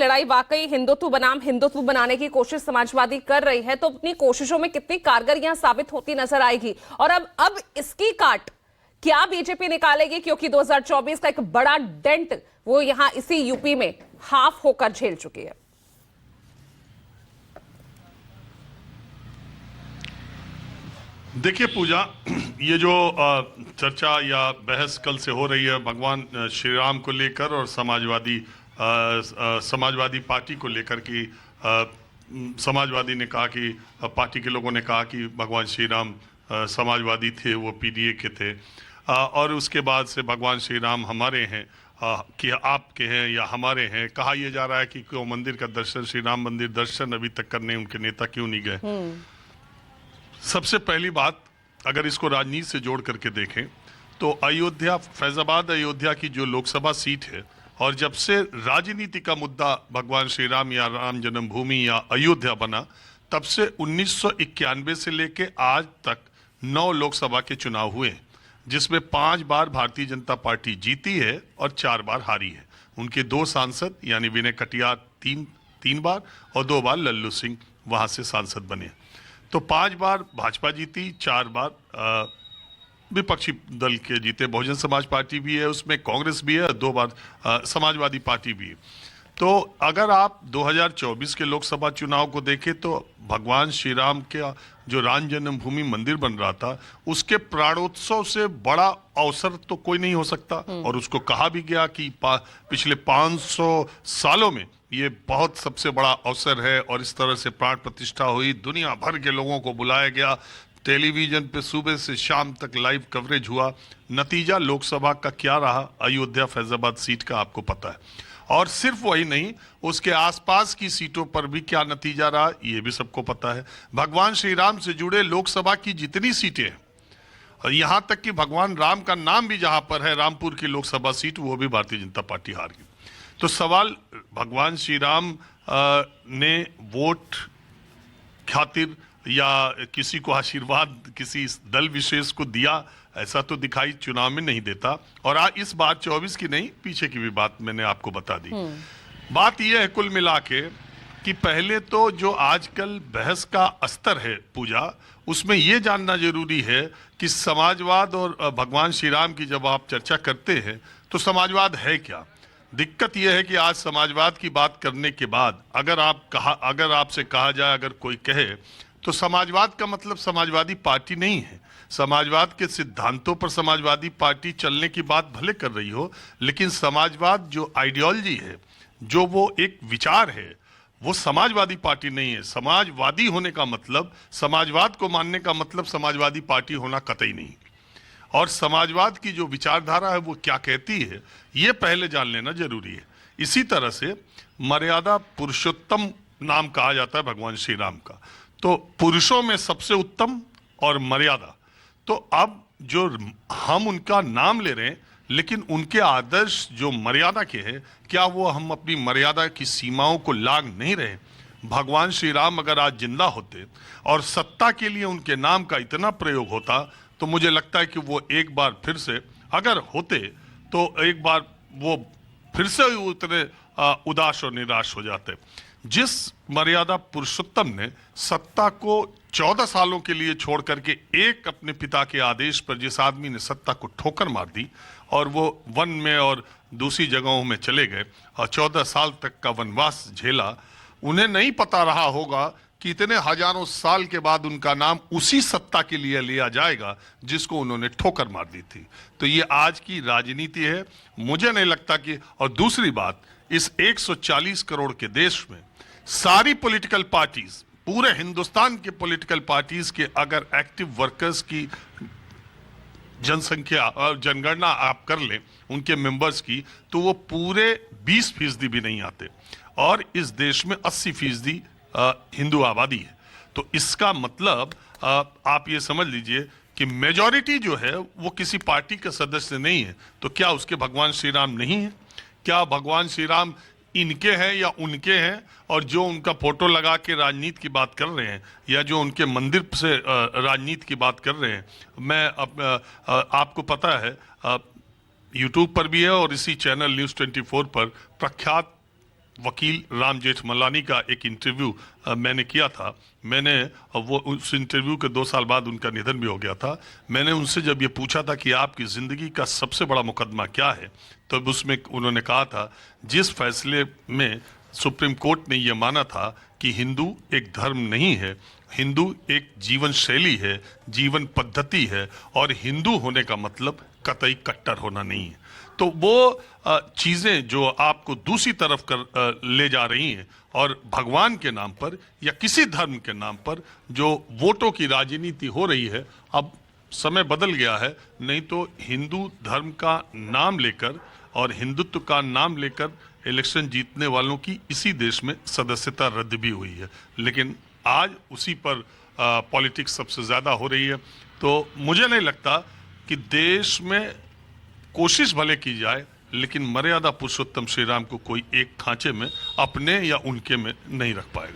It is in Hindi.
लड़ाई वाकई हिंदुत्व बनाम हिंदुत्व बनाने की कोशिश समाजवादी कर रही है, तो अपनी कोशिशों में कितनी कारगर यहां साबित होती नजर आएगी। और अब इसकी काट क्या बीजेपी निकालेगी, क्योंकि 2024 का एक बड़ा डेंट वो यहां इसी यूपी में हाफ होकर झेल चुकी है। देखिए पूजा, ये जो चर्चा या बहस कल से हो रही है भगवान श्री राम को लेकर और समाजवादी पार्टी को लेकर कि समाजवादी ने कहा कि पार्टी के लोगों ने कहा कि भगवान श्री राम समाजवादी थे, वो पीडीए के थे, और उसके बाद से भगवान श्री राम हमारे हैं कि आपके हैं या हमारे हैं। कहा यह जा रहा है कि क्यों मंदिर का दर्शन, श्री राम मंदिर दर्शन अभी तक करने उनके नेता क्यों नहीं गए। सबसे पहली बात, अगर इसको राजनीति से जोड़ करके देखें तो अयोध्या, फैजाबाद अयोध्या की जो लोकसभा सीट है, और जब से राजनीति का मुद्दा भगवान श्री राम या राम जन्मभूमि या अयोध्या बना, तब से 1991 से लेके आज तक 9 लोकसभा के चुनाव हुए, जिसमें 5 बार भारतीय जनता पार्टी जीती है और 4 बार हारी है। उनके 2 सांसद यानी विनय कटियार तीन बार और 2 बार लल्लू सिंह वहां से सांसद बने। तो 5 बार भाजपा जीती, 4 बार विपक्षी दल के जीते। बहुजन समाज पार्टी भी है उसमें, कांग्रेस भी है, 2 बार समाजवादी पार्टी भी है। तो अगर आप 2024 के लोकसभा चुनाव को देखें तो भगवान श्री राम का जो राम जन्मभूमि मंदिर बन रहा था, उसके प्राणोत्सव से बड़ा अवसर तो कोई नहीं हो सकता। और उसको कहा भी गया कि पिछले 500 सालों में ये बहुत सबसे बड़ा अवसर है, और इस तरह से प्राण प्रतिष्ठा हुई, दुनिया भर के लोगों को बुलाया गया, टेलीविजन पे सुबह से शाम तक लाइव कवरेज हुआ। नतीजा लोकसभा का क्या रहा, अयोध्या फैजाबाद सीट का आपको पता है। और सिर्फ वही नहीं, उसके आसपास की सीटों पर भी क्या नतीजा रहा ये भी सबको पता है। भगवान श्री राम से जुड़े लोकसभा की जितनी सीटें हैं, और यहाँ तक कि भगवान राम का नाम भी जहां पर है, रामपुर की लोकसभा सीट, वो भी भारतीय जनता पार्टी हार गई। तो सवाल, भगवान श्री राम ने वोट खातिर या किसी को आशीर्वाद किसी दल विशेष को दिया, ऐसा तो दिखाई चुनाव में नहीं देता। और आज इस बार 24 की नहीं, पीछे की भी बात मैंने आपको बता दी। बात यह है कुल मिला के कि पहले तो जो आजकल बहस का स्तर है पूजा, उसमें यह जानना जरूरी है कि समाजवाद और भगवान श्री राम की जब आप चर्चा करते हैं तो समाजवाद है क्या। दिक्कत यह है कि आज समाजवाद की बात करने के बाद अगर आपसे कहा जाए, अगर कोई कहे तो समाजवाद का मतलब समाजवादी पार्टी नहीं है। समाजवाद के सिद्धांतों पर समाजवादी पार्टी चलने की बात भले कर रही हो, लेकिन समाजवाद जो आइडियोलॉजी है, जो वो एक विचार है, वो समाजवादी पार्टी नहीं है। समाजवादी होने का मतलब, समाजवाद को मानने का मतलब समाजवादी पार्टी होना कतई नहीं। और समाजवाद की जो विचारधारा है वो क्या कहती है, ये पहले जान लेना जरूरी है। इसी तरह से मर्यादा पुरुषोत्तम नाम कहा जाता है भगवान श्री राम का, तो पुरुषों में सबसे उत्तम और मर्यादा। तो अब जो हम उनका नाम ले रहे हैं, लेकिन उनके आदर्श जो मर्यादा के हैं, क्या वो हम अपनी मर्यादा की सीमाओं को लांघ नहीं रहे। भगवान श्री राम अगर आज जिंदा होते और सत्ता के लिए उनके नाम का इतना प्रयोग होता, तो मुझे लगता है कि वो एक बार फिर से अगर होते तो एक बार वो फिर से उतने उदास और निराश हो जाते। जिस मर्यादा पुरुषोत्तम ने सत्ता को 14 सालों के लिए छोड़ करके एक अपने पिता के आदेश पर, जिस आदमी ने सत्ता को ठोकर मार दी और वो वन में और दूसरी जगहों में चले गए और 14 साल तक का वनवास झेला, उन्हें नहीं पता रहा होगा कि इतने हजारों साल के बाद उनका नाम उसी सत्ता के लिए लिया जाएगा जिसको उन्होंने ठोकर मार दी थी। तो ये आज की राजनीति है, मुझे नहीं लगता कि। और दूसरी बात, इस 140 करोड़ के देश में सारी पॉलिटिकल पार्टीज, पूरे हिंदुस्तान के पॉलिटिकल पार्टीज के अगर एक्टिव वर्कर्स की जनसंख्या और जनगणना आप कर लें उनके मेंबर्स की, तो वो पूरे 20% भी नहीं आते। और इस देश में 80% हिंदू आबादी है। तो इसका मतलब आप ये समझ लीजिए कि मेजॉरिटी जो है वो किसी पार्टी का सदस्य नहीं है। तो क्या उसके भगवान श्री राम नहीं है? क्या भगवान श्री राम इनके हैं या उनके हैं? और जो उनका फोटो लगा के राजनीति की बात कर रहे हैं या जो उनके मंदिर से राजनीति की बात कर रहे हैं, मैं आपको पता है यूट्यूब पर भी है और इसी चैनल न्यूज़ 24 पर प्रख्यात वकील राम जेठमलानी का एक इंटरव्यू मैंने किया था। मैंने वो उस इंटरव्यू के 2 साल बाद उनका निधन भी हो गया था। मैंने उनसे जब ये पूछा था कि आपकी ज़िंदगी का सबसे बड़ा मुकदमा क्या है, तब उसमें उन्होंने कहा था जिस फैसले में सुप्रीम कोर्ट ने यह माना था कि हिंदू एक धर्म नहीं है, हिंदू एक जीवन शैली है, जीवन पद्धति है, और हिंदू होने का मतलब कतई कट्टर होना नहीं है। तो वो चीज़ें जो आपको दूसरी तरफ कर ले जा रही हैं, और भगवान के नाम पर या किसी धर्म के नाम पर जो वोटों की राजनीति हो रही है, अब समय बदल गया है। नहीं तो हिंदू धर्म का नाम लेकर और हिंदुत्व का नाम लेकर इलेक्शन जीतने वालों की इसी देश में सदस्यता रद्द भी हुई है, लेकिन आज उसी पर पॉलिटिक्स सबसे ज़्यादा हो रही है। तो मुझे नहीं लगता कि देश में कोशिश भले की जाए, लेकिन मर्यादा पुरुषोत्तम श्री राम को कोई एक खांचे में अपने या उनके में नहीं रख पाएगा।